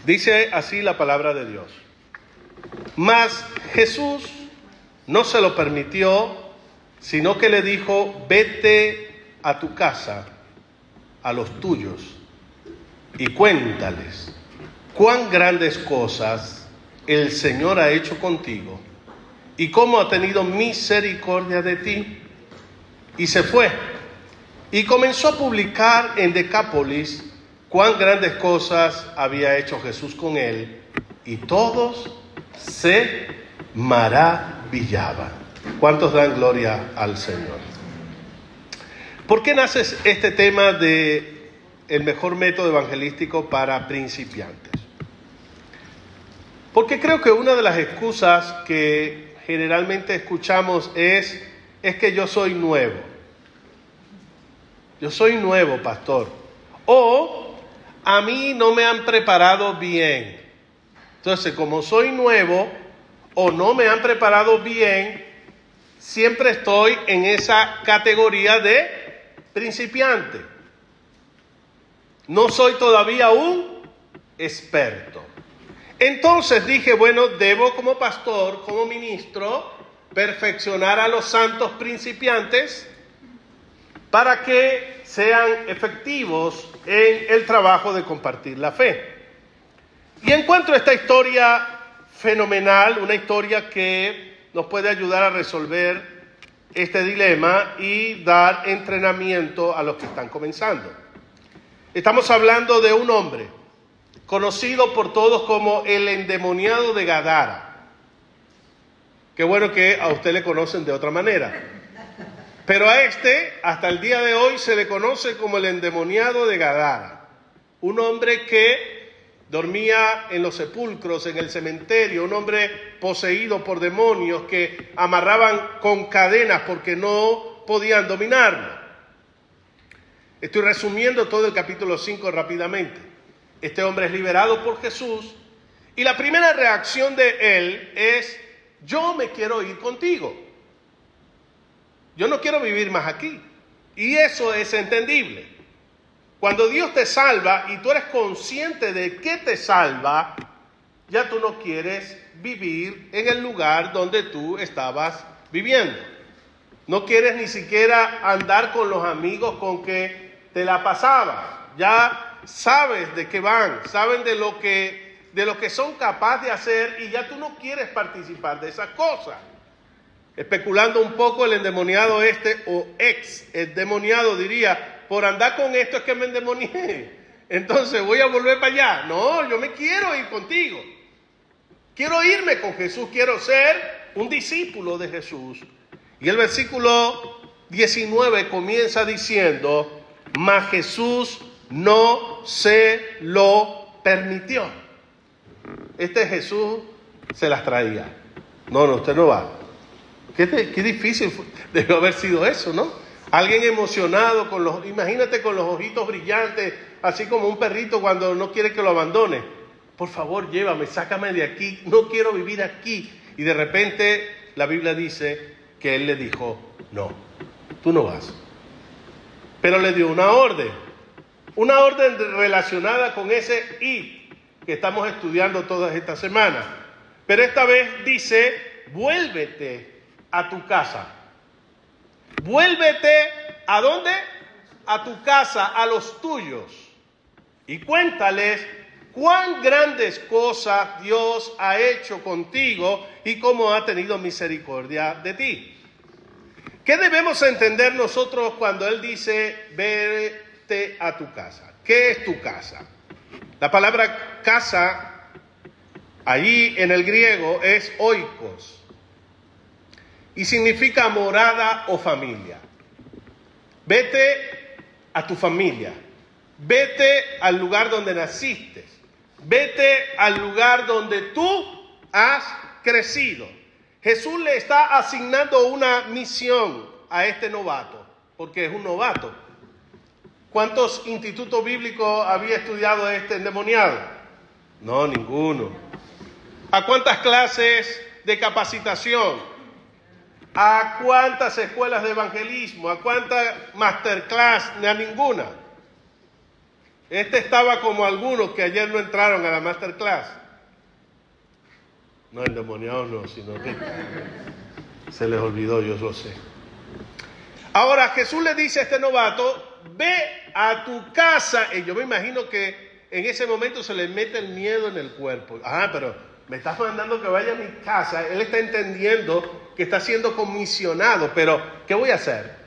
Dice así la palabra de Dios. Mas Jesús no se lo permitió, sino que le dijo: vete a tu casa, a los tuyos, y cuéntales cuán grandes cosas el Señor ha hecho contigo y cómo ha tenido misericordia de ti. Y se fue y comenzó a publicar en Decápolis cuán grandes cosas había hecho Jesús con él, y todos se maravillaban. ¿Cuántos dan gloria al Señor? ¿Por qué nace este tema de el mejor método evangelístico para principiantes? Porque creo que una de las excusas que generalmente escuchamos es que yo soy nuevo. Yo soy nuevo, pastor. O a mí no me han preparado bien. Entonces, como soy nuevo o no me han preparado bien, siempre estoy en esa categoría de principiante. No soy todavía un experto. Entonces dije, bueno, debo como pastor, como ministro, perfeccionar a los santos principiantes para que sean efectivos en el trabajo de compartir la fe. Y encuentro esta historia fenomenal, una historia que nos puede ayudar a resolver este dilema y dar entrenamiento a los que están comenzando. Estamos hablando de un hombre conocido por todos como el endemoniado de Gadara. Qué bueno que a usted le conocen de otra manera. Pero a este, hasta el día de hoy, se le conoce como el endemoniado de Gadara. Un hombre que dormía en los sepulcros, en el cementerio, un hombre poseído por demonios que amarraban con cadenas porque no podían dominarlo. Estoy resumiendo todo el capítulo 5 rápidamente. Este hombre es liberado por Jesús y la primera reacción de él es: yo me quiero ir contigo. Yo no quiero vivir más aquí. Y eso es entendible. Cuando Dios te salva y tú eres consciente de que te salva, ya tú no quieres vivir en el lugar donde tú estabas viviendo. No quieres ni siquiera andar con los amigos con que te la pasabas. Ya sabes de qué van, saben de lo que son capaces de hacer, y ya tú no quieres participar de esas cosas. Especulando un poco, el endemoniado o ex endemoniado diría: por andar con esto es que me endemonié, entonces voy a volver para allá. No, yo me quiero ir contigo. Quiero irme con Jesús, quiero ser un discípulo de Jesús. Y el versículo 19 comienza diciendo: mas Jesús no se lo permitió. Este Jesús se las traía. No, usted no va. Qué difícil debió haber sido eso, ¿no? Alguien emocionado, imagínate con los ojitos brillantes, así como un perrito cuando no quiere que lo abandone. Por favor, llévame, sácame de aquí, no quiero vivir aquí. Y de repente la Biblia dice que él le dijo: no, tú no vas. Pero le dio una orden relacionada con ese ir que estamos estudiando todas estas semanas. Pero esta vez dice: vuélvete a tu casa. Vuélvete ¿a dónde? A tu casa, a los tuyos, y cuéntales cuán grandes cosas Dios ha hecho contigo y cómo ha tenido misericordia de ti. ¿Qué debemos entender nosotros cuando Él dice vete a tu casa? ¿Qué es tu casa? La palabra casa, allí en el griego, es oikos, y significa morada o familia. Vete a tu familia, vete al lugar donde naciste, vete al lugar donde tú has crecido. Jesús le está asignando una misión a este novato, porque es un novato. ¿Cuántos institutos bíblicos había estudiado este endemoniado? No, ninguno. ¿A cuántas clases de capacitación? ¿A cuántas escuelas de evangelismo? ¿A cuántas masterclass? A ninguna. Este estaba como algunos que ayer no entraron a la masterclass. No, endemoniados no, sino que se les olvidó, yo lo sé. Ahora Jesús le dice a este novato, ve a tu casa. Y yo me imagino que en ese momento se le mete el miedo en el cuerpo. Pero me estás mandando que vaya a mi casa. Él está entendiendo que está siendo comisionado. Pero, ¿qué voy a hacer?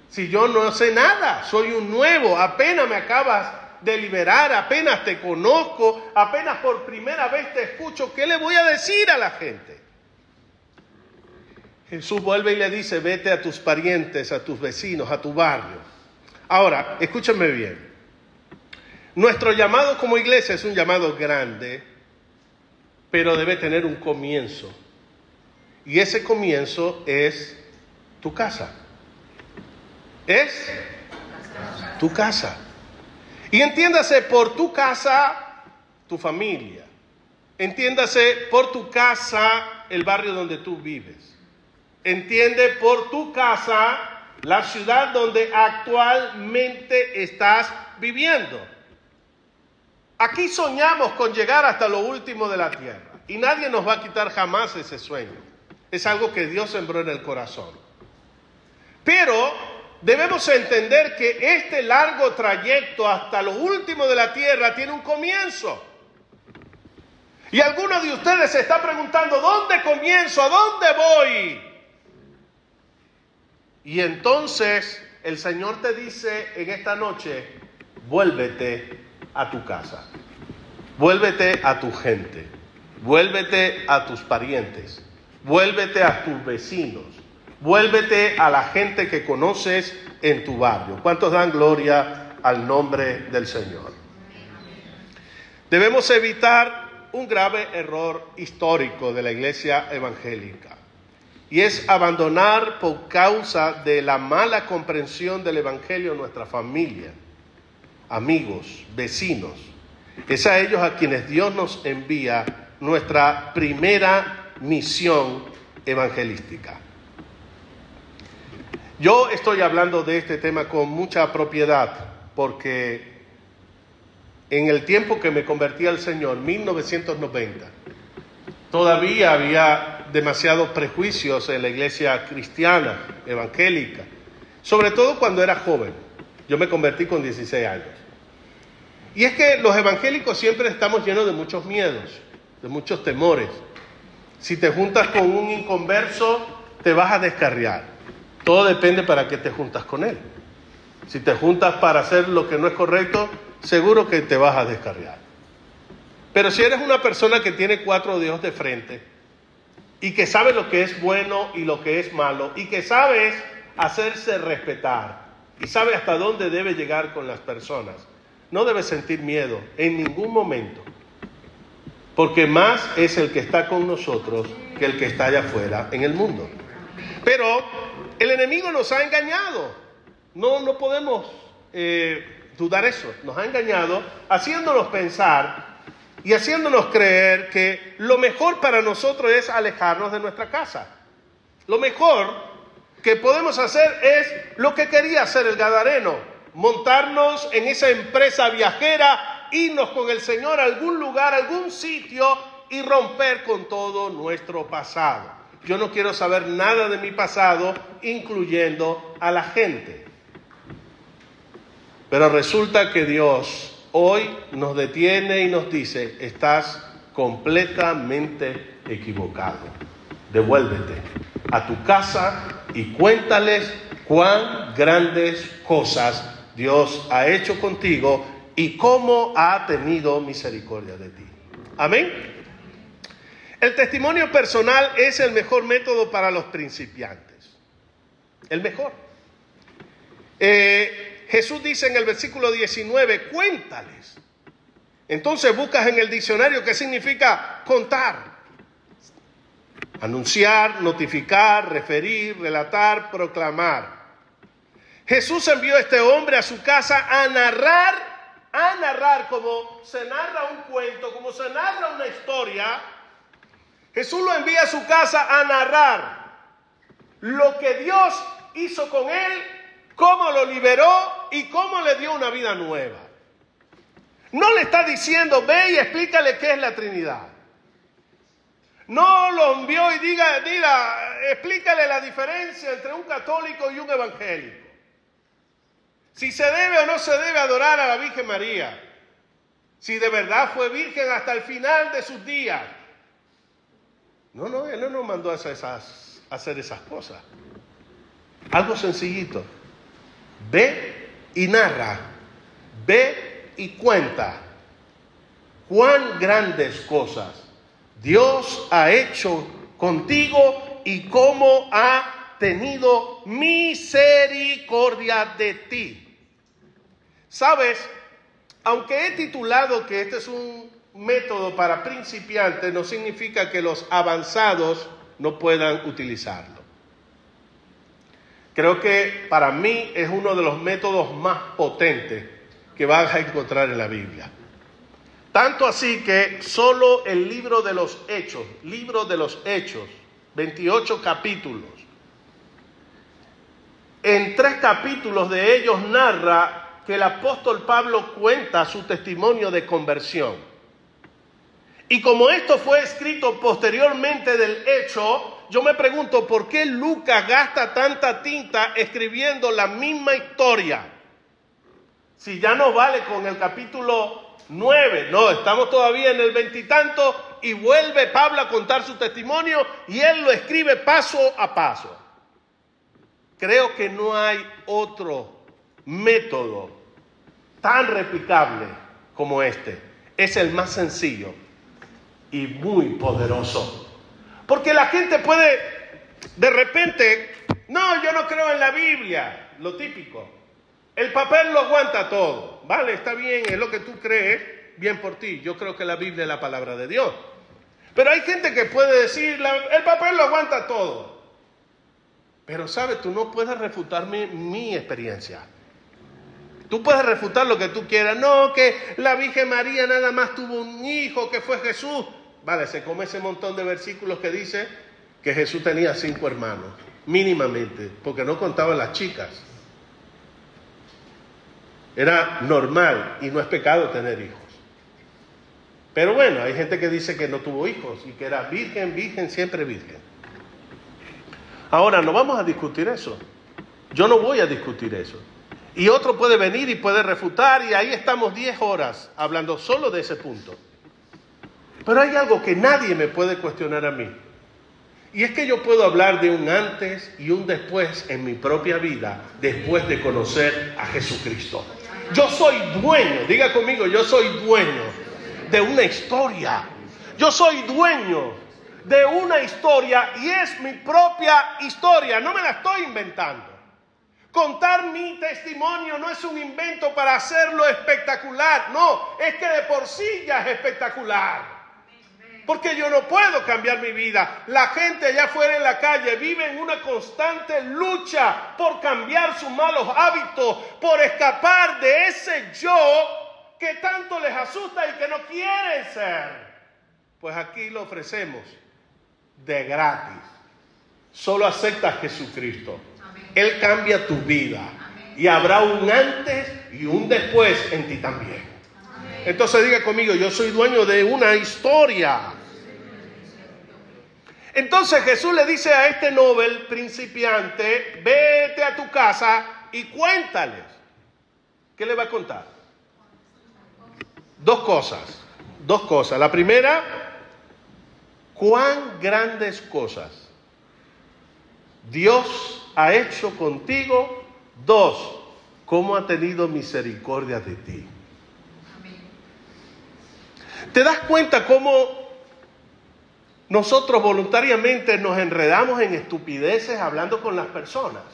Si yo no sé nada, soy un nuevo, apenas me acabas de liberar, apenas te conozco, apenas por primera vez te escucho, ¿qué le voy a decir a la gente? Jesús vuelve y le dice, vete a tus parientes, a tus vecinos, a tu barrio. Ahora, escúchenme bien. Nuestro llamado como iglesia es un llamado grande, pero debe tener un comienzo. Y ese comienzo es tu casa. Es tu casa. Y entiéndase por tu casa, tu familia. Entiéndase por tu casa, el barrio donde tú vives. Entiende por tu casa la ciudad donde actualmente estás viviendo. Aquí soñamos con llegar hasta lo último de la tierra y nadie nos va a quitar jamás ese sueño. Es algo que Dios sembró en el corazón. Pero debemos entender que este largo trayecto hasta lo último de la tierra tiene un comienzo. Y algunos de ustedes se están preguntando, ¿dónde comienzo? ¿A dónde voy? Y entonces el Señor te dice en esta noche, vuélvete a tu casa, vuélvete a tu gente, vuélvete a tus parientes, vuélvete a tus vecinos, vuélvete a la gente que conoces en tu barrio. ¿Cuántos dan gloria al nombre del Señor? Debemos evitar un grave error histórico de la iglesia evangélica. Y es abandonar por causa de la mala comprensión del Evangelio nuestra familia, amigos, vecinos. Es a ellos a quienes Dios nos envía nuestra primera misión evangelística. Yo estoy hablando de este tema con mucha propiedad porque en el tiempo que me convertí al Señor, 1990, todavía había demasiados prejuicios en la iglesia cristiana, evangélica, sobre todo cuando era joven. Yo me convertí con 16 años. Y es que los evangélicos siempre estamos llenos de muchos miedos, de muchos temores. Si te juntas con un inconverso, te vas a descarriar. Todo depende para qué te juntas con él. Si te juntas para hacer lo que no es correcto, seguro que te vas a descarriar. Pero si eres una persona que tiene 4 dedos de frente y que sabe lo que es bueno y lo que es malo y que sabes hacerse respetar y sabe hasta dónde debe llegar con las personas, no debes sentir miedo en ningún momento, porque más es el que está con nosotros que el que está allá afuera en el mundo. Pero el enemigo nos ha engañado. No podemos dudar eso. Nos ha engañado haciéndonos pensar y haciéndonos creer que lo mejor para nosotros es alejarnos de nuestra casa. Lo mejor que podemos hacer es lo que quería hacer el gadareno: montarnos en esa empresa viajera, irnos con el Señor a algún lugar, a algún sitio y romper con todo nuestro pasado. Yo no quiero saber nada de mi pasado, incluyendo a la gente. Pero resulta que Dios hoy nos detiene y nos dice, estás completamente equivocado. Devuélvete a tu casa y cuéntales cuán grandes cosas Dios ha hecho contigo y cómo ha tenido misericordia de ti. Amén. El testimonio personal es el mejor método para los principiantes. El mejor. Jesús dice en el versículo 19, cuéntales. Entonces buscas en el diccionario qué significa contar. Anunciar, notificar, referir, relatar, proclamar. Jesús envió a este hombre a su casa a narrar como se narra un cuento, como se narra una historia. Jesús lo envía a su casa a narrar lo que Dios hizo con él, cómo lo liberó y cómo le dio una vida nueva. No le está diciendo, ve y explícale qué es la Trinidad. No lo envió y diga, explícale la diferencia entre un católico y un evangélico. Si se debe o no se debe adorar a la Virgen María. Si de verdad fue virgen hasta el final de sus días. No, Él no nos mandó a hacer esas cosas. Algo sencillito. Ve y narra. Ve y cuenta. Cuán grandes cosas Dios ha hecho contigo y cómo ha tenido misericordia de ti. ¿Sabes? Aunque he titulado que este es un método para principiantes, no significa que los avanzados no puedan utilizarlo. Creo que para mí es uno de los métodos más potentes que vas a encontrar en la Biblia. Tanto así que solo el libro de los Hechos, 28 capítulos, en 3 capítulos de ellos narra que el apóstol Pablo cuenta su testimonio de conversión. Y como esto fue escrito posteriormente del hecho, yo me pregunto por qué Lucas gasta tanta tinta escribiendo la misma historia. Si ya no vale con el capítulo 9, no, estamos todavía en el 20 y tanto y vuelve Pablo a contar su testimonio y él lo escribe paso a paso. Creo que no hay otro método tan replicable como este. Es el más sencillo y muy poderoso. Porque la gente puede de repente, no, yo no creo en la Biblia, lo típico. El papel lo aguanta todo. Vale, está bien, es lo que tú crees, bien por ti. Yo creo que la Biblia es la palabra de Dios. Pero hay gente que puede decir, el papel lo aguanta todo. Pero sabes, tú no puedes refutarme mi experiencia. Tú puedes refutar lo que tú quieras. No, que la Virgen María nada más tuvo un hijo, que fue Jesús. Vale, se come ese montón de versículos que dice que Jesús tenía 5 hermanos, mínimamente, porque no contaban las chicas. Era normal y no es pecado tener hijos. Pero bueno, hay gente que dice que no tuvo hijos y que era virgen, siempre virgen. Ahora, no vamos a discutir eso. Yo no voy a discutir eso. Y otro puede venir y puede refutar y ahí estamos 10 horas hablando solo de ese punto. Pero hay algo que nadie me puede cuestionar a mí. Y es que yo puedo hablar de un antes y un después en mi propia vida después de conocer a Jesucristo. Yo soy dueño, diga conmigo, yo soy dueño de una historia. Yo soy dueño de una historia y es mi propia historia, no me la estoy inventando. Contar mi testimonio no es un invento para hacerlo espectacular, no, es que de por sí ya es espectacular. Porque yo no puedo cambiar mi vida. La gente allá afuera en la calle vive en una constante lucha por cambiar sus malos hábitos, por escapar de ese yo que tanto les asusta y que no quieren ser. Pues aquí lo ofrecemos de gratis. Solo acepta a Jesucristo. Él cambia tu vida. Y habrá un antes y un después en ti también. Entonces diga conmigo, yo soy dueño de una historia. Entonces Jesús le dice a este Nobel principiante, vete a tu casa y cuéntales. ¿Qué le va a contar? Dos cosas. La primera, cuán grandes cosas Dios ha hecho contigo. 2, cómo ha tenido misericordia de ti. ¿Te das cuenta cómo nosotros voluntariamente nos enredamos en estupideces hablando con las personas?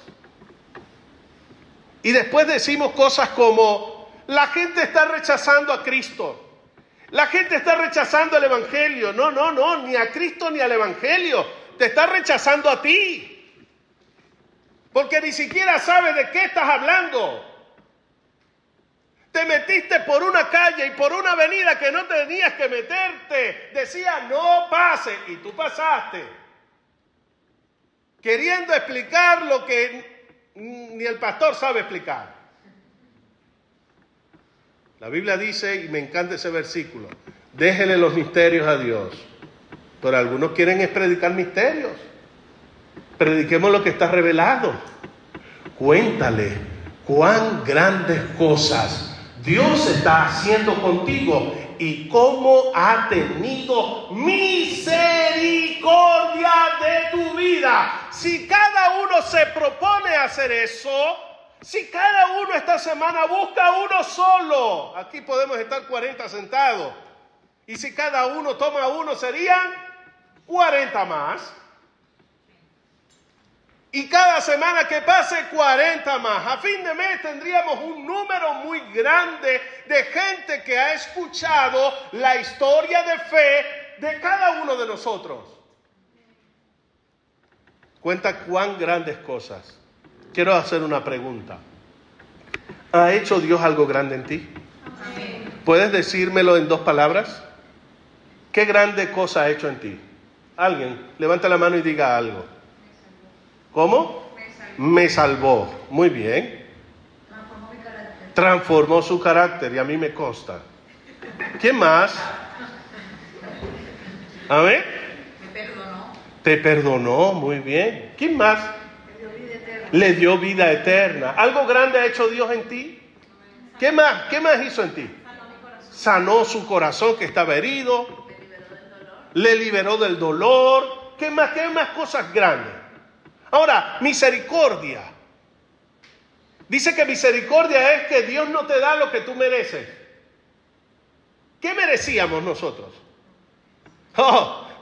Y después decimos cosas como, la gente está rechazando a Cristo. La gente está rechazando el Evangelio. No, ni a Cristo ni al Evangelio. Te está rechazando a ti. Porque ni siquiera sabes de qué estás hablando. Te metiste por una calle y por una avenida que no tenías que meterte. Decía, no pase. Y tú pasaste. Queriendo explicar lo que ni el pastor sabe explicar. La Biblia dice, y me encanta ese versículo, déjenle los misterios a Dios. Pero algunos quieren es predicar misterios. Prediquemos lo que está revelado. Cuéntale cuán grandes cosas Dios está haciendo contigo y cómo ha tenido misericordia de tu vida. Si cada uno se propone hacer eso, si cada uno esta semana busca uno solo, aquí podemos estar 40 sentados. Y si cada uno toma uno, serían 40 más. Y cada semana que pase, 40 más. A fin de mes tendríamos un número muy grande de gente que ha escuchado la historia de fe de cada uno de nosotros. Cuenta cuán grandes cosas. Quiero hacer una pregunta. ¿Ha hecho Dios algo grande en ti? ¿Puedes decírmelo en 2 palabras? ¿Qué grande cosa ha hecho en ti? Alguien, levanta la mano y diga algo. ¿Cómo? Me salvó. Muy bien. Transformó mi carácter. Transformó su carácter y a mí me consta. ¿Quién más? ¿Amén? Me perdonó. Te perdonó. Muy bien. ¿Quién más? Me dio vida eterna. Le dio vida eterna. ¿Algo grande ha hecho Dios en ti? ¿Qué más? ¿Qué más hizo en ti? Sanó mi corazón. Sanó su corazón que estaba herido. Me liberó del dolor. Le liberó del dolor. ¿Qué más? ¿Qué más cosas grandes? Ahora, misericordia. Dice que misericordia es que Dios no te da lo que tú mereces. ¿Qué merecíamos nosotros?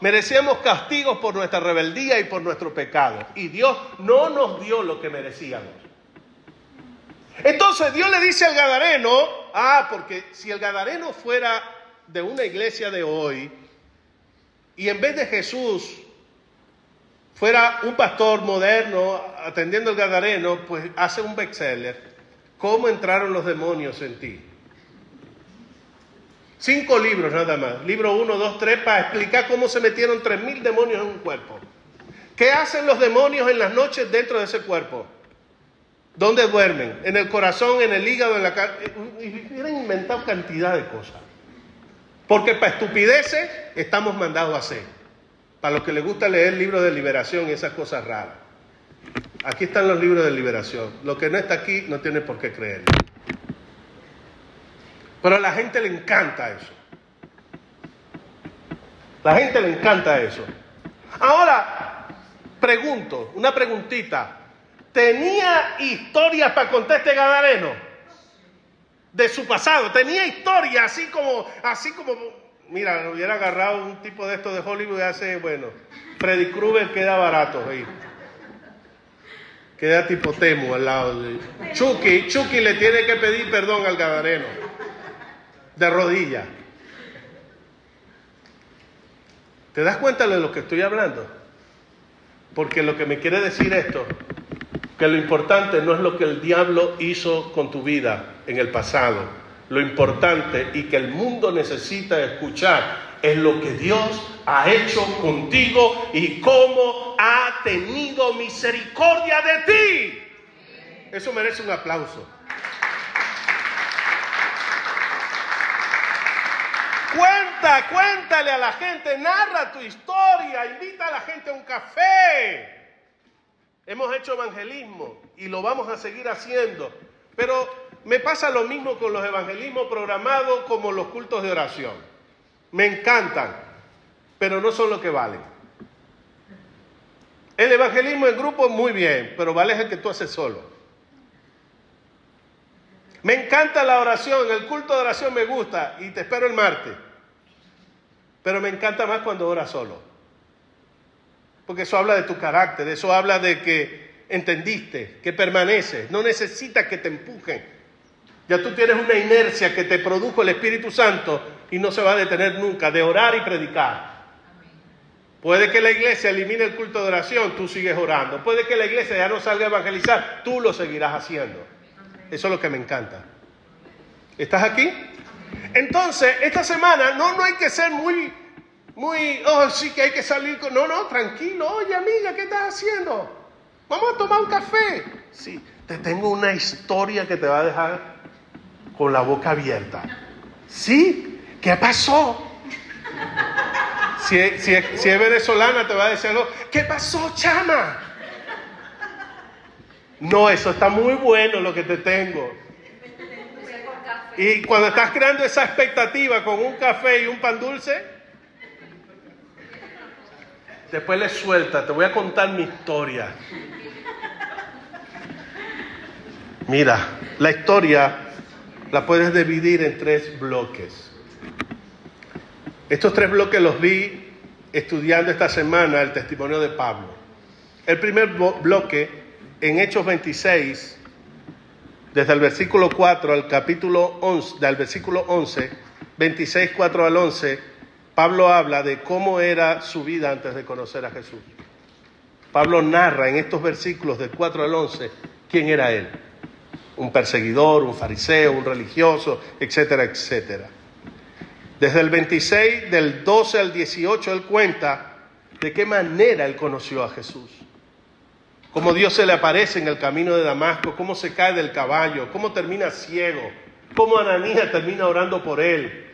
Merecíamos castigos por nuestra rebeldía y por nuestro pecado. Y Dios no nos dio lo que merecíamos. Entonces Dios le dice al gadareno, porque si el gadareno fuera de una iglesia de hoy, y en vez de Jesús fuera un pastor moderno atendiendo al gadareno, pues hace un bestseller. ¿Cómo entraron los demonios en ti? 5 libros nada más. Libro 1, 2, 3 para explicar cómo se metieron 3,000 demonios en un cuerpo. ¿Qué hacen los demonios en las noches dentro de ese cuerpo? ¿Dónde duermen? En el corazón, en el hígado, en la carne. Y hubieran inventado cantidad de cosas. Porque para estupideces estamos mandados a hacer. Para los que les gusta leer libros de liberación y esas cosas raras. Aquí están los libros de liberación. Lo que no está aquí no tiene por qué creerlo. Pero a la gente le encanta eso. La gente le encanta eso. Ahora, pregunto, una preguntita. ¿Tenía historias para contar este gadareno? De su pasado. Tenía historias así como... Mira, hubiera agarrado un tipo de estos de Hollywood y hace, Freddy Krueger queda barato ahí. Queda tipo Temu al lado de Chucky le tiene que pedir perdón al gadareno. De rodillas. ¿Te das cuenta de lo que estoy hablando? Porque lo que me quiere decir esto, que lo importante no es lo que el diablo hizo con tu vida en el pasado. Lo importante y que el mundo necesita escuchar es lo que Dios ha hecho contigo y cómo ha tenido misericordia de ti. Eso merece un aplauso. Cuéntale a la gente, narra tu historia, invita a la gente a un café. Hemos hecho evangelismo y lo vamos a seguir haciendo, pero me pasa lo mismo con los evangelismos programados como los cultos de oración. Me encantan, pero no son lo que valen. El evangelismo en grupo muy bien, pero vale el que tú haces solo. Me encanta la oración, el culto de oración me gusta y te espero el martes. Pero me encanta más cuando oras solo. Porque eso habla de tu carácter, eso habla de que entendiste, que permaneces, no necesitas que te empujen. Ya tú tienes una inercia que te produjo el Espíritu Santo y no se va a detener nunca de orar y predicar. Puede que la iglesia elimine el culto de oración, tú sigues orando. Puede que la iglesia ya no salga a evangelizar, tú lo seguirás haciendo. Eso es lo que me encanta. ¿Estás aquí? Entonces, esta semana no hay que ser muy, sí que hay que salir con... No, tranquilo. Oye, amiga, ¿qué estás haciendo? Vamos a tomar un café. Sí, te tengo una historia que te va a dejar con la boca abierta. ¿Sí? ¿Qué pasó? Si es venezolana te va a decir algo. ¿Qué pasó, chama? No, eso está muy bueno lo que te tengo. Y cuando estás creando esa expectativa con un café y un pan dulce, después le suelta, te voy a contar mi historia. Mira, la historia la puedes dividir en 3 bloques. Estos 3 bloques los vi estudiando esta semana el testimonio de Pablo. El primer bloque, en Hechos 26, desde el versículo 4 al capítulo 11, del versículo 11, 26, 4 al 11, Pablo habla de cómo era su vida antes de conocer a Jesús. Pablo narra en estos versículos del 4 al 11 quién era él. Un perseguidor, un fariseo, un religioso, etcétera, etcétera. Desde el 26, del 12 al 18, él cuenta de qué manera él conoció a Jesús. Cómo Dios se le aparece en el camino de Damasco, cómo se cae del caballo, cómo termina ciego, cómo Ananías termina orando por él.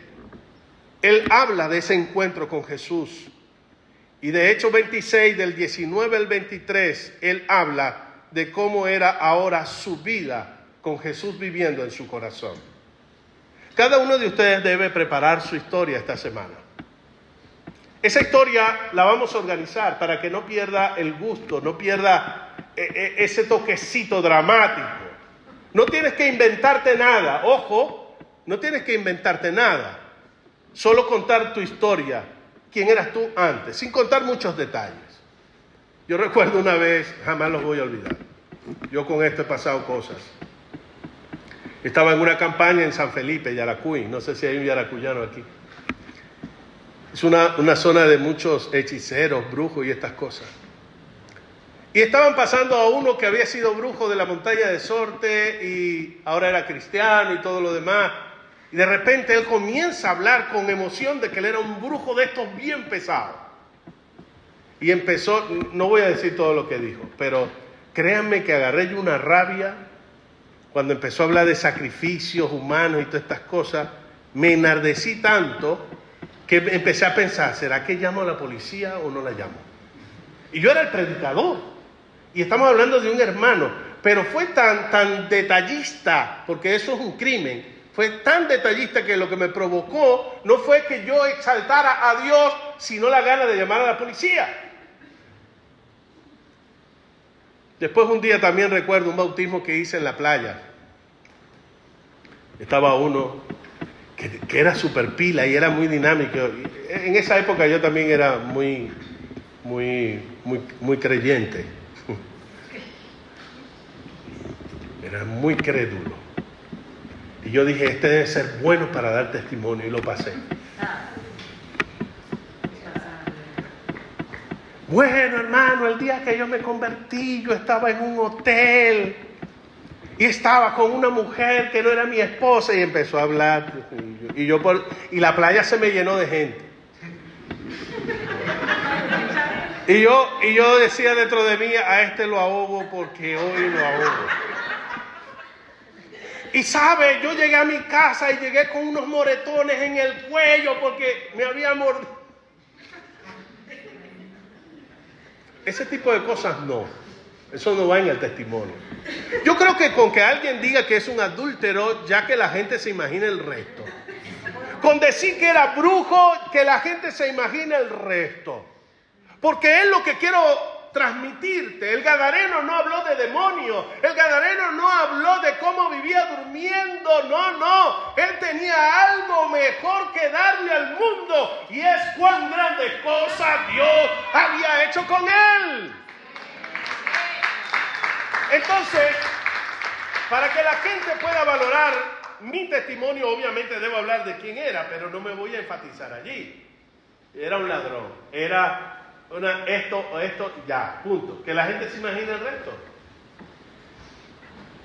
Él habla de ese encuentro con Jesús. Y de Hechos 26, del 19 al 23, él habla de cómo era ahora su vida con Jesús viviendo en su corazón. Cada uno de ustedes debe preparar su historia esta semana. Esa historia la vamos a organizar para que no pierda el gusto, no pierda ese toquecito dramático. No tienes que inventarte nada, ojo, no tienes que inventarte nada. Solo contar tu historia, quién eras tú antes, sin contar muchos detalles. Yo recuerdo una vez, jamás los voy a olvidar. Yo con esto he pasado cosas. Estaba en una campaña en San Felipe, Yaracuy. No sé si hay un yaracuyano aquí. Es una zona de muchos hechiceros, brujos y estas cosas. Y estaban pasando a uno que había sido brujo de la montaña de Sorte y ahora era cristiano y todo lo demás. Y de repente él comienza a hablar con emoción de que él era un brujo de estos bien pesados. Y empezó, no voy a decir todo lo que dijo, pero créanme que agarré yo una rabia cuando empezó a hablar de sacrificios humanos y todas estas cosas. Me enardecí tanto que empecé a pensar, ¿será que llamo a la policía o no la llamo? Y yo era el predicador. Y estamos hablando de un hermano. Pero fue tan detallista, porque eso es un crimen. Fue tan detallista que lo que me provocó no fue que yo exaltara a Dios, sino la gana de llamar a la policía. Después un día también recuerdo un bautismo que hice en la playa. Estaba uno que era súper pila y era muy dinámico. En esa época yo también era muy creyente. Era muy crédulo. Y yo dije, este debe ser bueno para dar testimonio, y lo pasé. Bueno, hermano, el día que yo me convertí, yo estaba en un hotel y estaba con una mujer que no era mi esposa, y empezó a hablar. Y la playa se me llenó de gente. Y yo decía dentro de mí, a este lo ahogo porque hoy lo ahogo. Y sabe, yo llegué a mi casa y llegué con unos moretones en el cuello porque me había mordido. Ese tipo de cosas no. Eso no va en el testimonio. Yo creo que con que alguien diga que es un adúltero, ya que la gente se imagina el resto. Con decir que era brujo, que la gente se imagina el resto. Porque es lo que quiero transmitirte. El gadareno no habló de demonios. El gadareno no habló de cómo vivía durmiendo. No. Él tenía algo mejor que darle al mundo. Y es cuán grandes cosas Dios había hecho con él. Entonces, para que la gente pueda valorar mi testimonio, obviamente debo hablar de quién era, pero no me voy a enfatizar allí. Era un ladrón. Era esto, ya, punto. Que la gente se imagine el resto.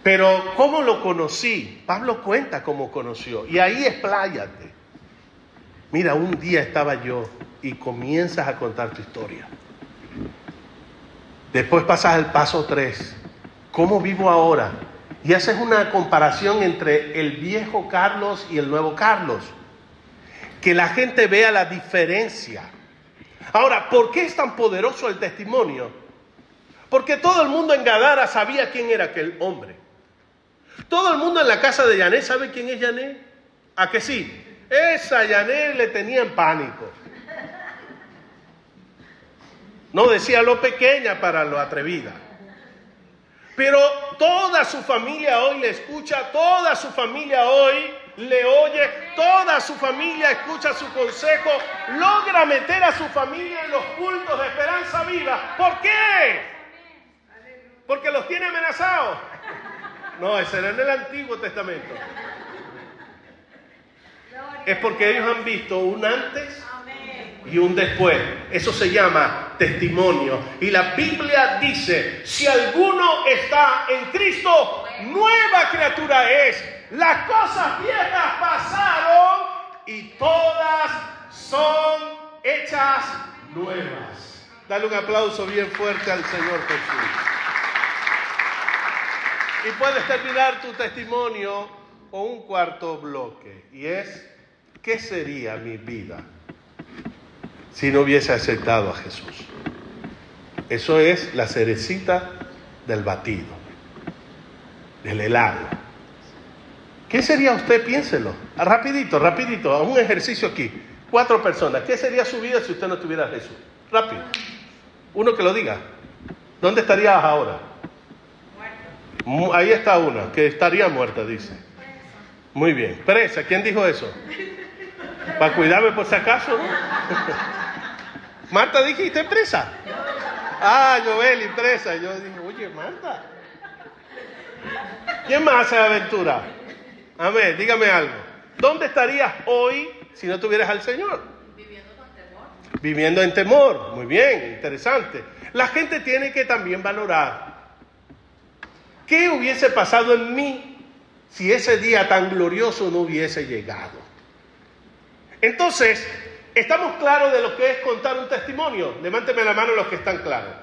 Pero ¿cómo lo conocí? Pablo cuenta cómo conoció. Y ahí expláyate. Mira, un día estaba yo y comienzas a contar tu historia. Después pasas al paso 3. ¿Cómo vivo ahora? y haces una comparación entre el viejo Carlos y el nuevo Carlos. Que la gente vea la diferencia. Ahora, ¿por qué es tan poderoso el testimonio? Porque todo el mundo en Gadara sabía quién era aquel hombre. Todo el mundo en la casa de Yané sabe quién es Yané. ¿A que sí? Esa Yané le tenía en pánico. No decía lo pequeña para lo atrevida. Pero toda su familia hoy le escucha, toda su familia hoy le oye, toda su familia escucha su consejo, logra meter a su familia en los cultos de Esperanza Viva. ¿Por qué? ¿Porque los tiene amenazados? No, ese era en el Antiguo Testamento. Es porque ellos han visto un antes y un después. Eso se llama testimonio. Y la Biblia dice, si alguno está en Cristo, nueva criatura es. Las cosas viejas pasaron y todas son hechas nuevas. Dale un aplauso bien fuerte al Señor Jesús. Y puedes terminar tu testimonio con un cuarto bloque. Y es, ¿qué sería mi vida si no hubiese aceptado a Jesús? Eso es la cerecita del batido, del helado. ¿Qué sería usted? Piénselo. Rapidito, a un ejercicio aquí. 4 personas. ¿Qué sería su vida si usted no tuviera a Jesús? Rápido. Uno que lo diga. ¿Dónde estarías ahora? Muerto. Ahí está una, que estaría muerta, dice. Muy bien. Presa. ¿Quién dijo eso? ¿Para cuidarme por si acaso? Marta, dijiste presa. Ah, Joeli, presa. Yo dije, oye, Marta. ¿Quién más hace aventura? Amén, dígame algo. ¿Dónde estarías hoy si no tuvieras al Señor? Viviendo con temor. Viviendo en temor. Muy bien, interesante. La gente tiene que también valorar qué hubiese pasado en mí si ese día tan glorioso no hubiese llegado. Entonces, ¿estamos claros de lo que es contar un testimonio? Levánteme la mano los que están claros.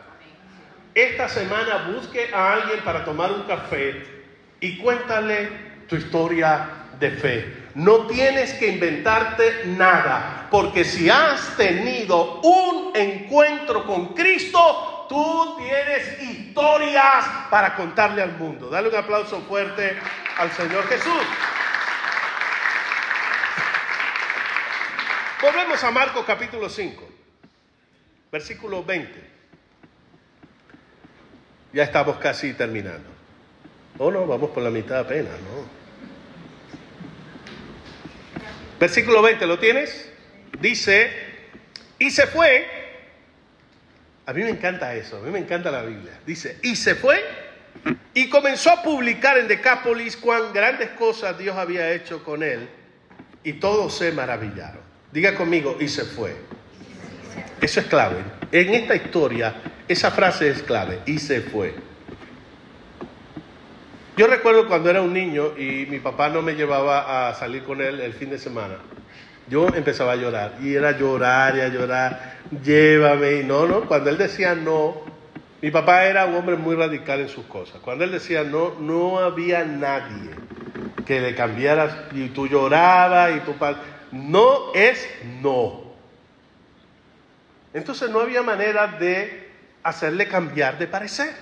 Esta semana busque a alguien para tomar un café y cuéntale tu historia de fe. No tienes que inventarte nada, porque si has tenido un encuentro con Cristo, tú tienes historias para contarle al mundo. Dale un aplauso fuerte al Señor Jesús. Volvemos a Marcos capítulo 5, versículo 20. Ya estamos casi terminando. Oh, no, vamos por la mitad apenas, ¿no? Versículo 20, ¿lo tienes? Dice, y se fue. A mí me encanta eso, a mí me encanta la Biblia. Dice, y se fue y comenzó a publicar en Decápolis cuán grandes cosas Dios había hecho con él, y todos se maravillaron. Diga conmigo, y se fue. Eso es clave. En esta historia, esa frase es clave, y se fue. Yo recuerdo cuando era un niño y mi papá no me llevaba a salir con él el fin de semana. Yo empezaba a llorar, y era llorar y a llorar, llévame, y no, cuando él decía no, mi papá era un hombre muy radical en sus cosas. Cuando él decía no, no había nadie que le cambiara, y tú llorabas, y tu padre, no es no. Entonces no había manera de hacerle cambiar de parecer.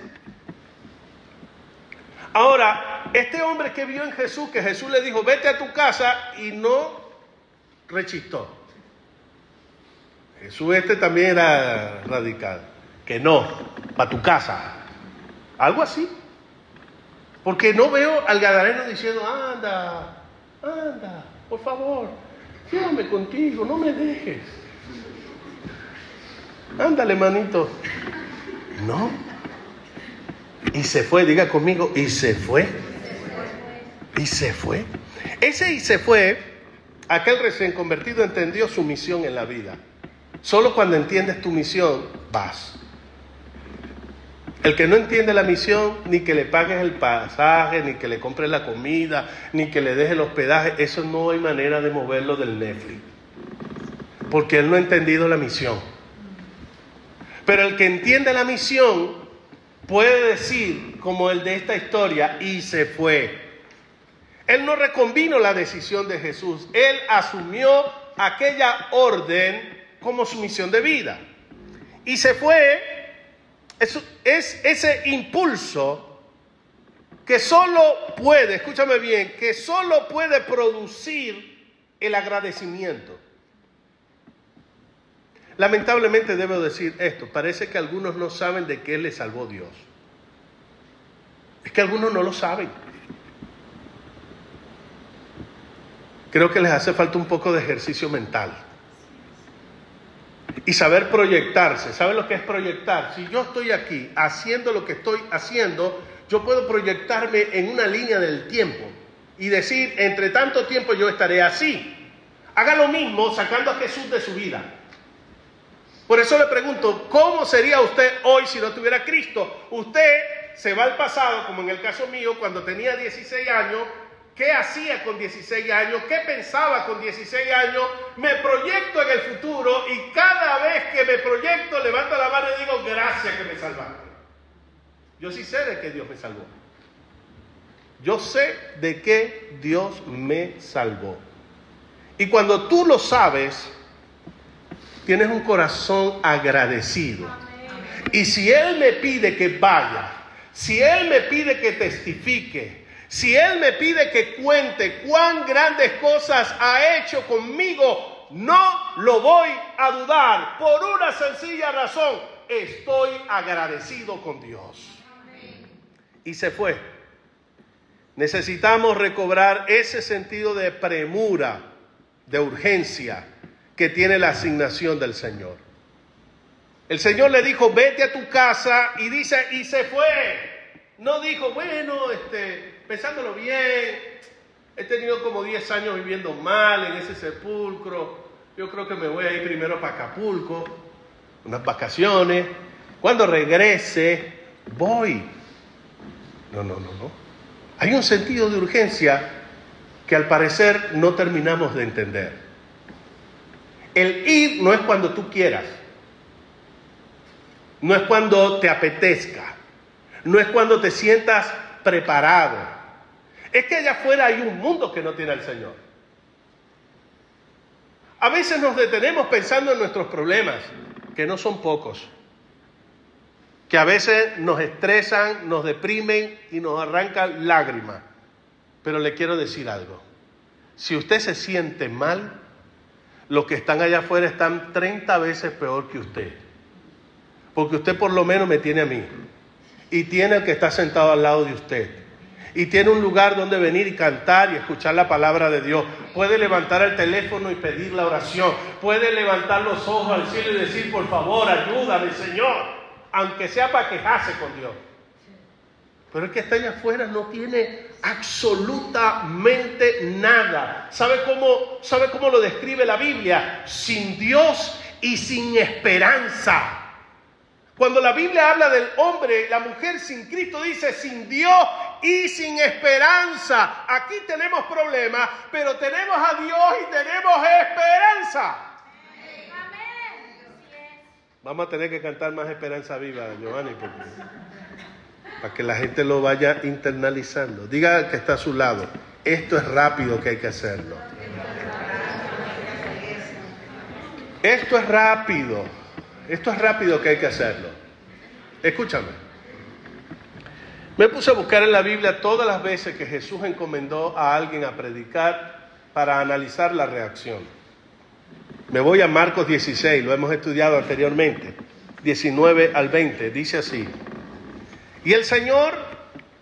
Ahora, este hombre que vio en Jesús, que Jesús le dijo, vete a tu casa, y no rechistó. Jesús también era radical. Que no, para tu casa. Algo así. Porque no veo al gadareno diciendo, anda, por favor, llévame contigo, no me dejes. Ándale, manito. No. Y se fue, diga conmigo, y se fue. Y se fue. Ese y se fue, aquel recién convertido entendió su misión en la vida. Solo cuando entiendes tu misión, vas. El que no entiende la misión, ni que le pagues el pasaje, ni que le compres la comida, ni que le dejes el hospedaje, eso no hay manera de moverlo del Netflix. Porque él no ha entendido la misión. Pero el que entiende la misión, puede decir, como el de esta historia, y se fue. Él no reconvino la decisión de Jesús. Él asumió aquella orden como su misión de vida. Y se fue. Es ese impulso que solo puede, escúchame bien, que solo puede producir el agradecimiento. Lamentablemente debo decir esto, parece que algunos no saben de qué les salvó Dios. Es que algunos no lo saben. Creo que les hace falta un poco de ejercicio mental. Y saber proyectarse. ¿Saben lo que es proyectar? Si yo estoy aquí haciendo lo que estoy haciendo, yo puedo proyectarme en una línea del tiempo y decir, entre tanto tiempo yo estaré así. Haga lo mismo sacando a Jesús de su vida. Por eso le pregunto, ¿cómo sería usted hoy si no tuviera Cristo? Usted se va al pasado, como en el caso mío, cuando tenía 16 años. ¿Qué hacía con 16 años? ¿Qué pensaba con 16 años? Me proyecto en el futuro y cada vez que me proyecto levanto la mano y digo, gracias que me salvaste. Yo sí sé de qué Dios me salvó. Yo sé de qué Dios me salvó. Y cuando tú lo sabes, tienes un corazón agradecido. Y si Él me pide que vaya, si Él me pide que testifique, si Él me pide que cuente cuán grandes cosas ha hecho conmigo, no lo voy a dudar. Por una sencilla razón, estoy agradecido con Dios. Y se fue. Necesitamos recobrar ese sentido de premura, de urgencia que tiene la asignación del Señor. El Señor le dijo, vete a tu casa, y dice, y se fue. No dijo, bueno, pensándolo bien, he tenido como 10 años viviendo mal en ese sepulcro, yo creo que me voy a ir primero para Acapulco, unas vacaciones, cuando regrese, voy. No. Hay un sentido de urgencia que al parecer no terminamos de entender. El ir no es cuando tú quieras, no es cuando te apetezca, no es cuando te sientas preparado. Es que allá afuera hay un mundo que no tiene al Señor. A veces nos detenemos pensando en nuestros problemas, que no son pocos, que a veces nos estresan, nos deprimen y nos arrancan lágrimas. Pero le quiero decir algo. Si usted se siente mal, los que están allá afuera están 30 veces peor que usted. Porque usted por lo menos me tiene a mí. Y tiene el que está sentado al lado de usted. Y tiene un lugar donde venir y cantar y escuchar la palabra de Dios. Puede levantar el teléfono y pedir la oración. Puede levantar los ojos al cielo y decir, por favor, ayúdame, Señor. Aunque sea para quejarse con Dios. Pero el que está allá afuera no tiene absolutamente nada. ¿Sabe cómo lo describe la Biblia? Sin Dios y sin esperanza. Cuando la Biblia habla del hombre, la mujer sin Cristo, dice sin Dios y sin esperanza. Aquí tenemos problemas, pero tenemos a Dios y tenemos esperanza. Vamos a tener que cantar más Esperanza Viva, Giovanni, para que la gente lo vaya internalizando. Diga al que está a su lado, esto es rápido que hay que hacerlo. Esto es rápido que hay que hacerlo. Escúchame. Me puse a buscar en la Biblia todas las veces que Jesús encomendó a alguien a predicar para analizar la reacción. Me voy a Marcos 16, lo hemos estudiado anteriormente, 19 al 20, dice así. Y el Señor,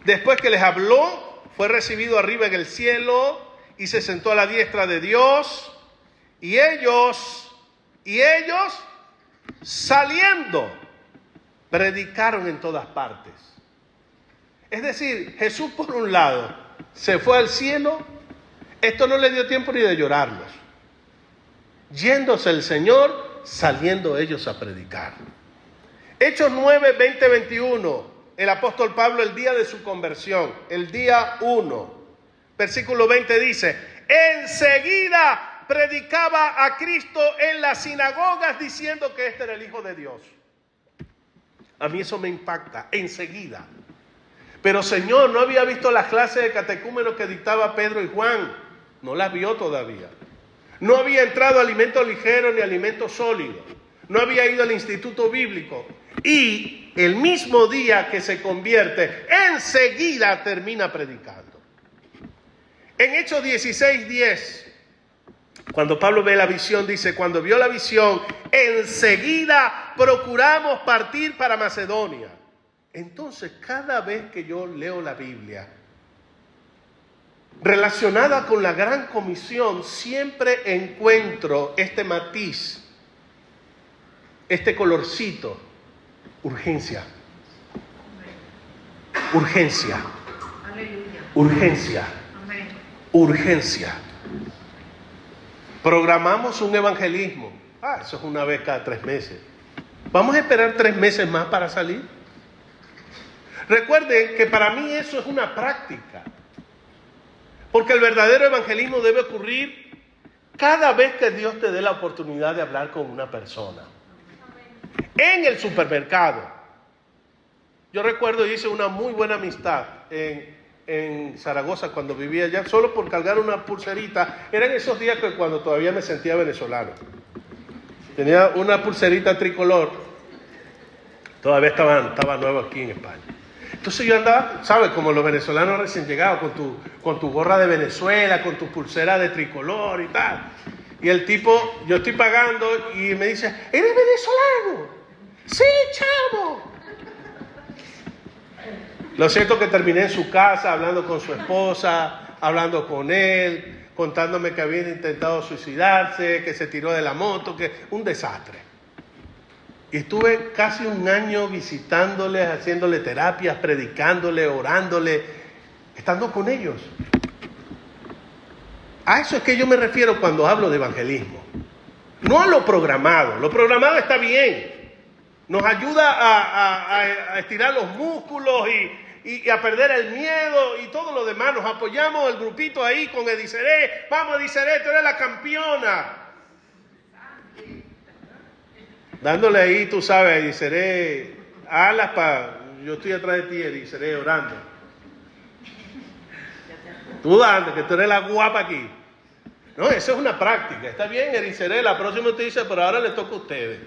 después que les habló, fue recibido arriba en el cielo y se sentó a la diestra de Dios. Y ellos saliendo, predicaron en todas partes. Es decir, Jesús por un lado se fue al cielo, esto no le dio tiempo ni de llorarlos. Yéndose el Señor, saliendo ellos a predicar. Hechos 9, 20, 21, el apóstol Pablo el día de su conversión, el día 1, versículo 20 dice, enseguida predicaba a Cristo en las sinagogas diciendo que este era el Hijo de Dios. A mí eso me impacta enseguida. Pero Señor, no había visto las clases de catecúmenos que dictaba Pedro y Juan. No las vio todavía. No había entrado a alimentos ligeros ni alimentos sólidos. No había ido al instituto bíblico. Y el mismo día que se convierte, enseguida termina predicando. En Hechos 16:10, cuando Pablo ve la visión, dice, cuando vio la visión, enseguida procuramos partir para Macedonia. Entonces, cada vez que yo leo la Biblia relacionada con la gran comisión, siempre encuentro este matiz, este colorcito: urgencia, urgencia, Aleluya. urgencia, Amén. urgencia. Programamos un evangelismo. Eso es una vez cada 3 meses. ¿Vamos a esperar 3 meses más para salir? Recuerden que para mí eso es una práctica. Porque el verdadero evangelismo debe ocurrir cada vez que Dios te dé la oportunidad de hablar con una persona. En el supermercado. Yo recuerdo, hice una muy buena amistad en Zaragoza cuando vivía allá, solo por cargar una pulserita. Eran esos días que cuando todavía me sentía venezolano. Tenía una pulserita tricolor. Todavía estaba nuevo aquí en España. Entonces yo andaba, ¿sabes? Como los venezolanos recién llegados, con tu gorra de Venezuela, con tu pulsera de tricolor y tal. Y el tipo, yo estoy pagando y me dice, ¿eres venezolano? Sí, chavo. Lo cierto es que terminé en su casa hablando con su esposa, hablando con él, contándome que había intentado suicidarse, que se tiró de la moto, que un desastre. Y estuve casi 1 año visitándole, haciéndole terapias, predicándole, orándole, estando con ellos. A eso es que yo me refiero cuando hablo de evangelismo. No a lo programado. Lo programado está bien. Nos ayuda a estirar los músculos y a perder el miedo y todo lo demás. Nos apoyamos el grupito ahí con Ediseré. Vamos, Ediseré, tú eres la campeona. Dándole ahí, tú sabes, Ediseré, alas para... Yo estoy atrás de ti, Ediseré, orando. Tú dando, que tú eres la guapa aquí. No, eso es una práctica. Está bien, Ediseré, la próxima te dice, pero ahora le toca a ustedes.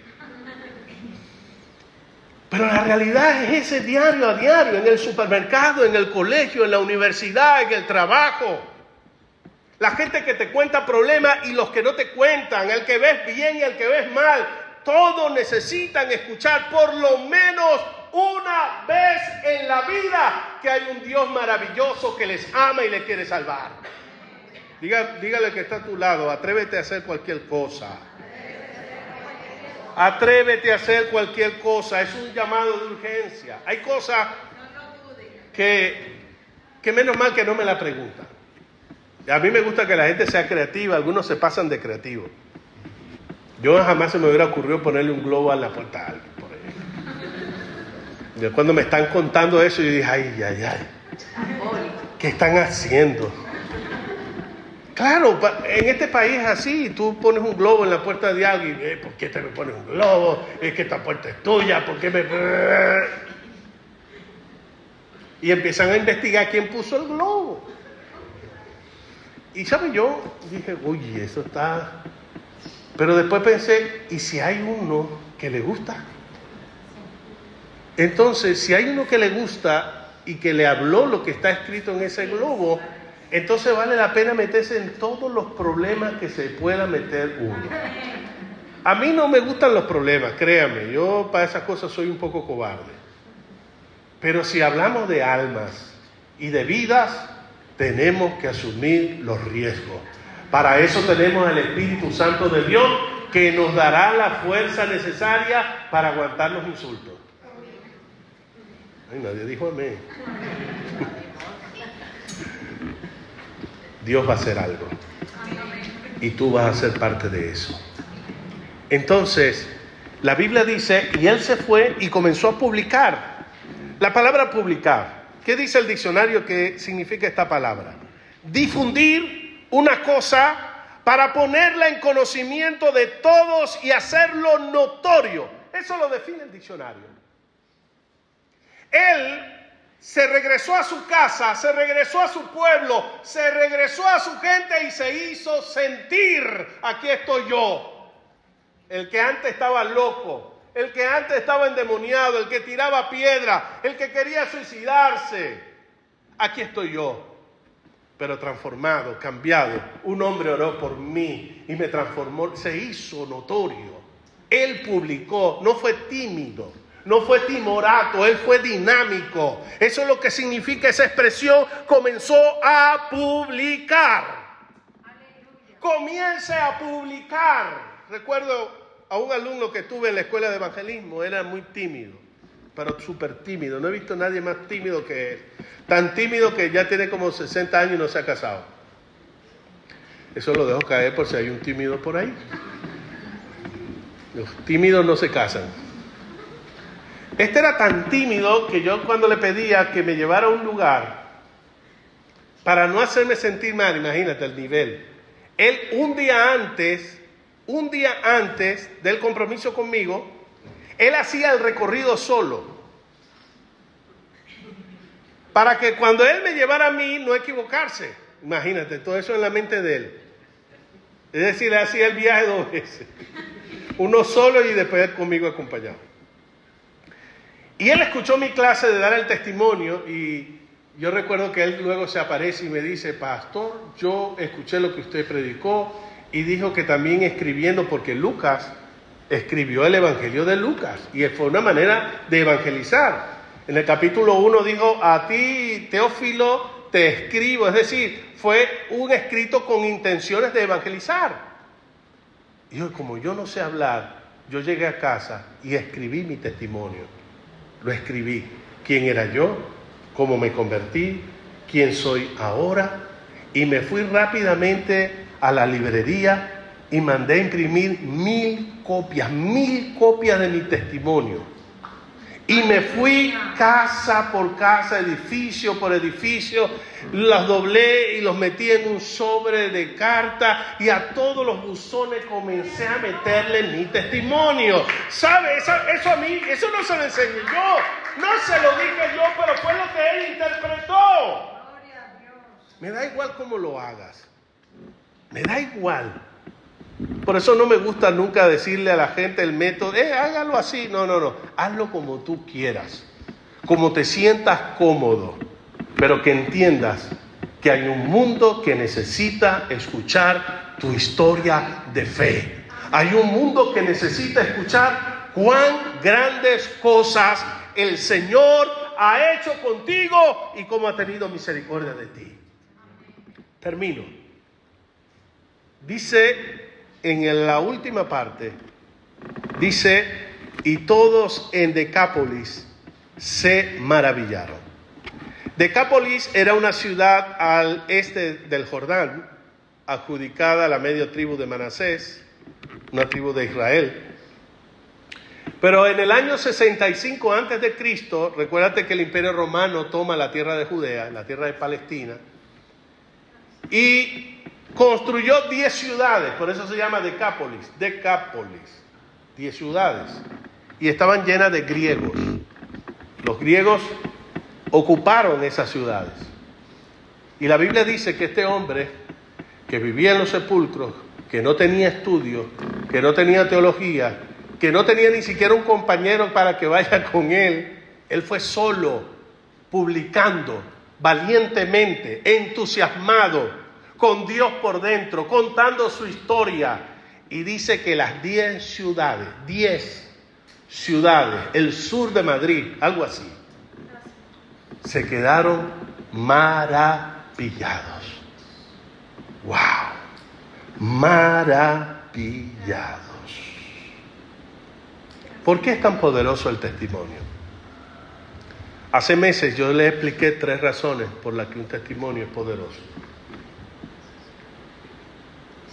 Pero la realidad es ese diario a diario, en el supermercado, en el colegio, en la universidad, en el trabajo. La gente que te cuenta problemas y los que no te cuentan, el que ves bien y el que ves mal, todos necesitan escuchar por lo menos una vez en la vida que hay un Dios maravilloso que les ama y les quiere salvar. Dígale que está a tu lado, atrévete a hacer cualquier cosa. Atrévete a hacer cualquier cosa, es un llamado de urgencia. Hay cosas que menos mal que no me la preguntan. A mí me gusta que la gente sea creativa, algunos se pasan de creativo. Yo jamás se me hubiera ocurrido ponerle un globo a la puerta a alguien por ahí. Y cuando me están contando eso, yo dije, ay, ¿qué están haciendo? Claro, en este país es así, tú pones un globo en la puerta de alguien, ¿por qué te me pones un globo? Es que esta puerta es tuya, ¿por qué me...? Y empiezan a investigar quién puso el globo. Y ¿sabes? Yo dije, uy, eso está... Pero después pensé, ¿y si hay uno que le gusta? Entonces, si hay uno que le gusta y que le habló lo que está escrito en ese globo, entonces vale la pena meterse en todos los problemas que se pueda meter uno. A mí no me gustan los problemas, créanme, yo para esas cosas soy un poco cobarde. Pero si hablamos de almas y de vidas, tenemos que asumir los riesgos. Para eso tenemos al Espíritu Santo de Dios, que nos dará la fuerza necesaria para aguantar los insultos. Ay, nadie dijo amén. Dios va a hacer algo. Y tú vas a ser parte de eso. Entonces, la Biblia dice, y él se fue y comenzó a publicar. La palabra publicar, ¿qué dice el diccionario que significa esta palabra? Difundir una cosa para ponerla en conocimiento de todos y hacerlo notorio. Eso lo define el diccionario. Él se regresó a su casa, se regresó a su pueblo, se regresó a su gente y se hizo sentir: aquí estoy yo. El que antes estaba loco, el que antes estaba endemoniado, el que tiraba piedra, el que quería suicidarse. Aquí estoy yo, pero transformado, cambiado. Un hombre oró por mí y me transformó, se hizo notorio. Él publicó, no fue tímido, no fue timorato, él fue dinámico. Eso es lo que significa esa expresión: comenzó a publicar. Aleluya. Comience a publicar. Recuerdo a un alumno que tuve en la escuela de evangelismo, era muy tímido, pero súper tímido. No he visto a nadie más tímido que él. Tan tímido que ya tiene como 60 años y no se ha casado. Eso lo dejo caer por si hay un tímido por ahí. Los tímidos no se casan. Este era tan tímido que yo, cuando le pedía que me llevara a un lugar para no hacerme sentir mal, imagínate el nivel. Él un día antes del compromiso conmigo, él hacía el recorrido solo, para que cuando él me llevara a mí no equivocarse. Imagínate, todo eso en la mente de él. Es decir, él hacía el viaje 2 veces. Uno solo y después conmigo acompañado. Y él escuchó mi clase de dar el testimonio y yo recuerdo que él luego se aparece y me dice: pastor, yo escuché lo que usted predicó y dijo que también escribiendo, porque Lucas escribió el Evangelio de Lucas y fue una manera de evangelizar. En el capítulo 1 dijo: a ti, Teófilo, te escribo. Es decir, fue un escrito con intenciones de evangelizar. Y yo, como yo no sé hablar, yo llegué a casa y escribí mi testimonio. Lo escribí. ¿Quién era yo? ¿Cómo me convertí? ¿Quién soy ahora? Y me fui rápidamente a la librería y mandé a imprimir 1000 copias de mi testimonio. Y me fui casa por casa, edificio por edificio, las doblé y los metí en un sobre de carta y a todos los buzones comencé a meterle mi testimonio. ¿Sabe? Eso a mí, eso no se lo enseñé yo, no se lo dije yo, pero fue lo que él interpretó. Me da igual cómo lo hagas, me da igual. Por eso no me gusta nunca decirle a la gente el método: hágalo así. No. Hazlo como tú quieras, como te sientas cómodo, pero que entiendas que hay un mundo que necesita escuchar tu historia de fe. Hay un mundo que necesita escuchar cuán grandes cosas el Señor ha hecho contigo y cómo ha tenido misericordia de ti. Termino. Dice en la última parte, dice: y todos en Decápolis se maravillaron. Decápolis era una ciudad al este del Jordán, adjudicada a la media tribu de Manasés, una tribu de Israel. Pero en el año 65 antes de Cristo, recuérdate que el Imperio Romano toma la tierra de Judea, la tierra de Palestina, y construyó 10 ciudades, por eso se llama Decápolis, 10 ciudades, y estaban llenas de griegos. Los griegos ocuparon esas ciudades. Y la Biblia dice que este hombre, que vivía en los sepulcros, que no tenía estudio, que no tenía teología, que no tenía ni siquiera un compañero para que vaya con él, él fue solo, publicando, valientemente, entusiasmado, con Dios por dentro, contando su historia. Y dice que las 10 ciudades, el sur de Madrid, algo así, se quedaron maravillados. ¡Wow! Maravillados. ¿Por qué es tan poderoso el testimonio? Hace meses yo les expliqué 3 razones por las que un testimonio es poderoso.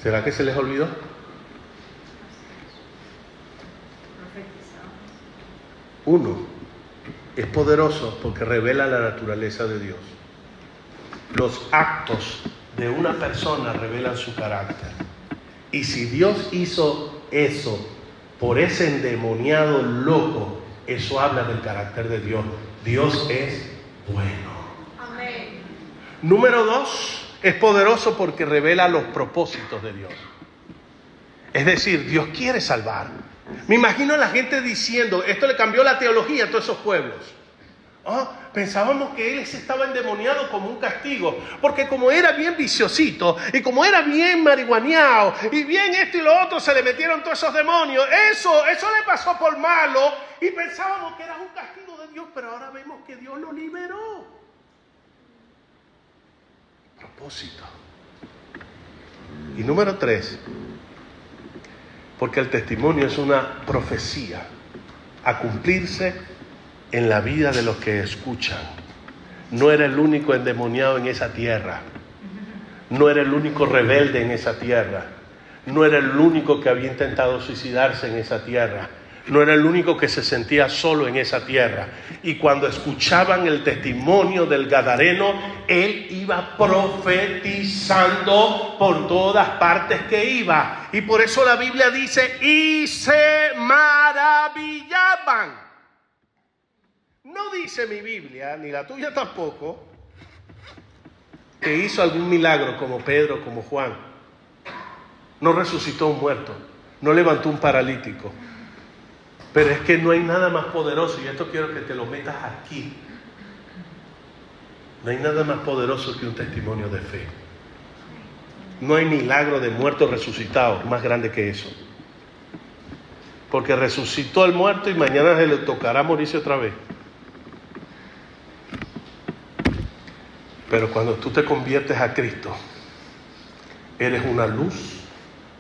¿Será que se les olvidó? Uno, es poderoso porque revela la naturaleza de Dios. Los actos de una persona revelan su carácter. Y si Dios hizo eso por ese endemoniado loco, eso habla del carácter de Dios. Dios es bueno. Amén. Número 2, es poderoso porque revela los propósitos de Dios. Es decir, Dios quiere salvar. Me imagino a la gente diciendo, esto le cambió la teología a todos esos pueblos. Pensábamos que él estaba endemoniado como un castigo, porque como era bien viciosito, y como era bien marihuaneado, y bien esto y lo otro, se le metieron todos esos demonios. Eso le pasó por malo, y pensábamos que era un castigo de Dios, pero ahora vemos que Dios lo liberó. Propósito. Y número 3, porque el testimonio es una profecía a cumplirse en la vida de los que escuchan. No era el único endemoniado en esa tierra. No era el único rebelde en esa tierra. No era el único que había intentado suicidarse en esa tierra. No era el único que se sentía solo en esa tierra. Y cuando escuchaban el testimonio del Gadareno, él iba profetizando por todas partes que iba. Y por eso la Biblia dice, y se maravillaban. No dice mi Biblia, ni la tuya tampoco, que hizo algún milagro como Pedro, como Juan. No resucitó un muerto, no levantó un paralítico. Pero es que no hay nada más poderoso, y esto quiero que te lo metas aquí. No hay nada más poderoso que un testimonio de fe. No hay milagro de muerto resucitado más grande que eso. Porque resucitó al muerto y mañana se le tocará morirse otra vez. Pero cuando tú te conviertes a Cristo, eres una luz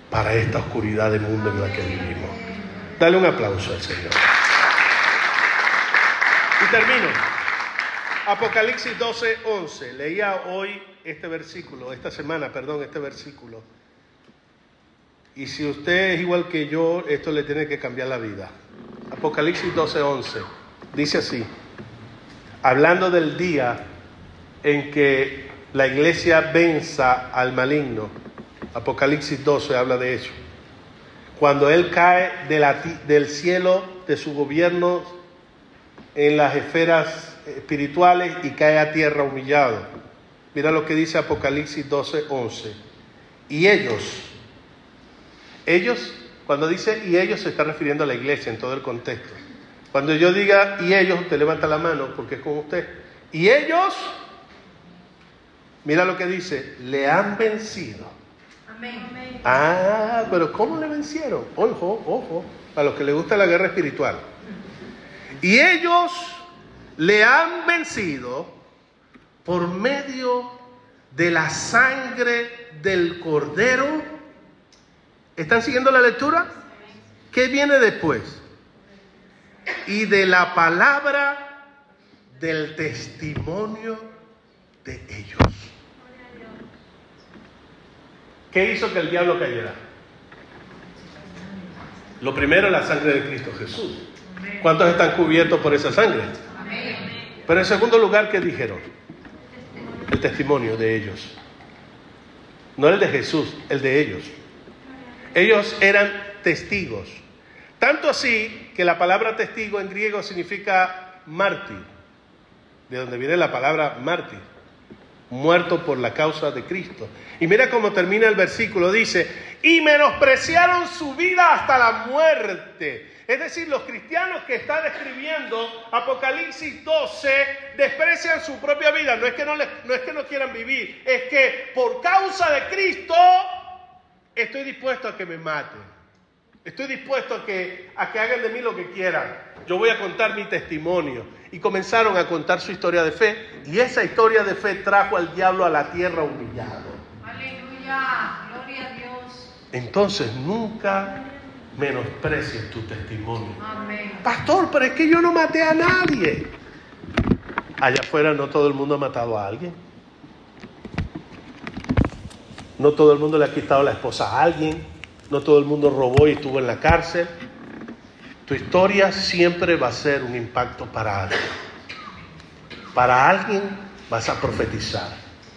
para esta oscuridad del mundo en la que vivimos. Dale un aplauso al Señor. Y termino. Apocalipsis 12:11. Leía hoy este versículo. Y si usted es igual que yo, esto le tiene que cambiar la vida. Apocalipsis 12:11. Dice así. Hablando del día en que la iglesia venza al maligno. Apocalipsis 12 habla de eso. Cuando él cae del cielo, de su gobierno en las esferas espirituales y cae a tierra humillado. Mira lo que dice Apocalipsis 12:11. Y ellos, cuando dice y ellos, se está refiriendo a la iglesia en todo el contexto. Cuando yo diga y ellos, usted levanta la mano porque es con usted. Y ellos, mira lo que dice, le han vencido. Amén. Pero ¿cómo le vencieron? Ojo, a los que les gusta la guerra espiritual. Y ellos le han vencido por medio de la sangre del Cordero. ¿Están siguiendo la lectura? ¿Qué viene después? Y de la palabra del testimonio de ellos. ¿Qué hizo que el diablo cayera? Lo primero, la sangre de Cristo Jesús. ¿Cuántos están cubiertos por esa sangre? Pero en segundo lugar, ¿qué dijeron? El testimonio de ellos. No el de Jesús, el de ellos. Ellos eran testigos. Tanto así que la palabra testigo en griego significa mártir, de donde viene la palabra mártir, muerto por la causa de Cristo. Y mira cómo termina el versículo, dice, y menospreciaron su vida hasta la muerte. Es decir, los cristianos que está describiendo Apocalipsis 12 desprecian su propia vida. No es que no quieran vivir, es que por causa de Cristo estoy dispuesto a que me maten. Estoy dispuesto a que hagan de mí lo que quieran. Yo voy a contar mi testimonio. Y comenzaron a contar su historia de fe. Y esa historia de fe trajo al diablo a la tierra humillado. Aleluya, gloria a Dios. Entonces nunca menosprecies tu testimonio. Amén. Pastor, pero es que yo no maté a nadie. Allá afuera no todo el mundo ha matado a alguien. No todo el mundo le ha quitado la esposa a alguien. No todo el mundo robó y estuvo en la cárcel. Tu historia siempre va a ser un impacto para alguien. Para alguien vas a profetizar.